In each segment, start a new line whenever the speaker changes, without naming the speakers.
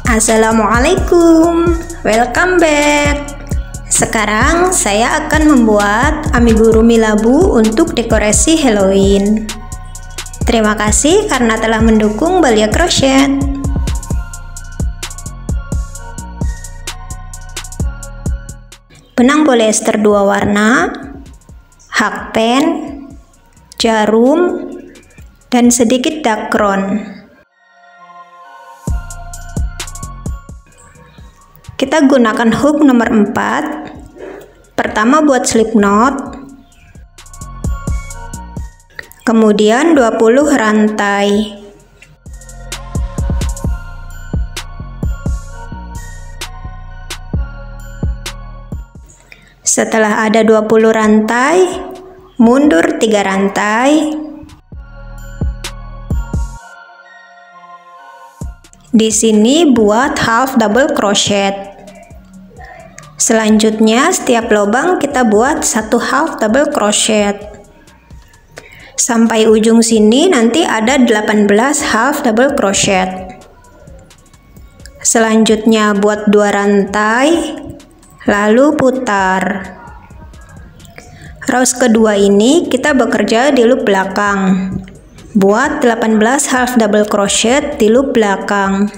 Assalamualaikum, welcome back. Sekarang saya akan membuat amigurumi labu untuk dekorasi Halloween. Terima kasih karena telah mendukung Balia Crochet. Benang polyester 2 warna, hakpen, jarum, dan sedikit dakron. Kita gunakan hook nomor 4. Pertama buat slip knot, kemudian 20 rantai. Setelah ada 20 rantai, mundur 3 rantai. Di sini buat half double crochet. Selanjutnya setiap lubang kita buat 1 half double crochet. Sampai ujung sini nanti ada 18 half double crochet. Selanjutnya buat 2 rantai, lalu putar. Rows kedua ini kita bekerja di loop belakang. Buat 18 half double crochet di loop belakang.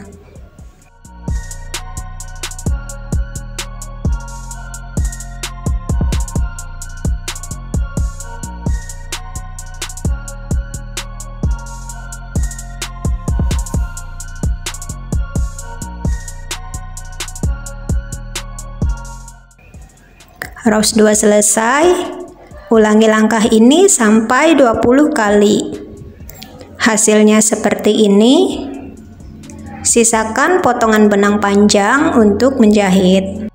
Rows 2 selesai. Ulangi langkah ini sampai 20 kali. Hasilnya seperti ini. Sisakan potongan benang panjang untuk menjahit.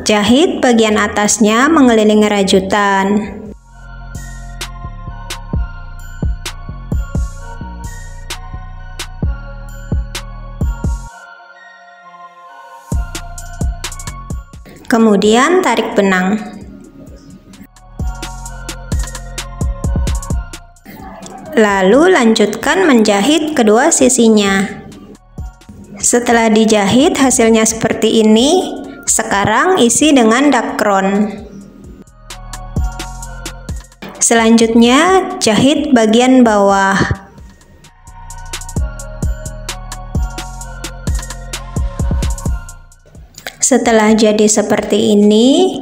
Jahit bagian atasnya mengelilingi rajutan. Kemudian tarik benang. Lalu lanjutkan menjahit kedua sisinya. Setelah dijahit hasilnya seperti ini. Sekarang isi dengan dakron. Selanjutnya jahit bagian bawah. Setelah jadi seperti ini,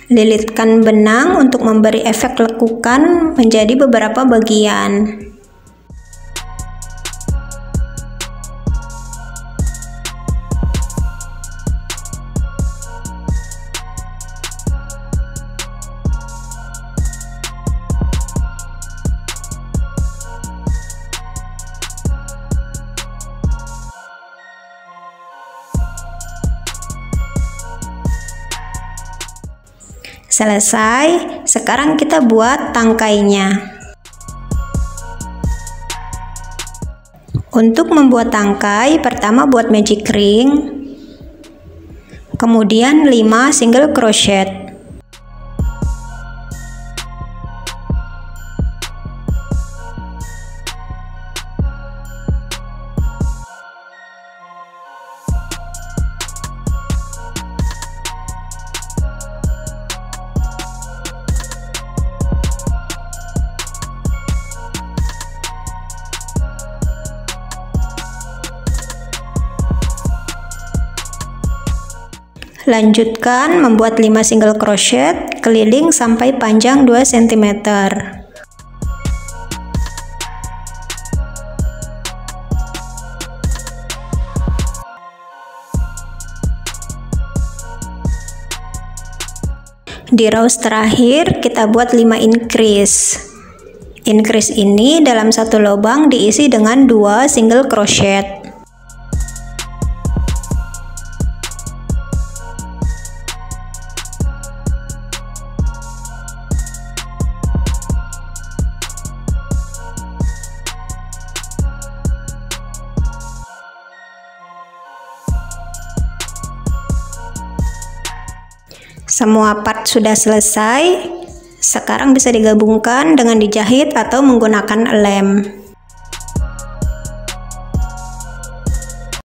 lilitkan benang untuk memberi efek lekukan menjadi beberapa bagian. Selesai, sekarang kita buat tangkainya. Untuk membuat tangkai, pertama buat magic ring, kemudian 5 single crochet. Lanjutkan membuat 5 single crochet keliling sampai panjang 2 cm. Di rows terakhir kita buat 5 increase. Increase ini dalam satu lubang diisi dengan 2 single crochet. Semua part sudah selesai. Sekarang bisa digabungkan dengan dijahit atau menggunakan lem.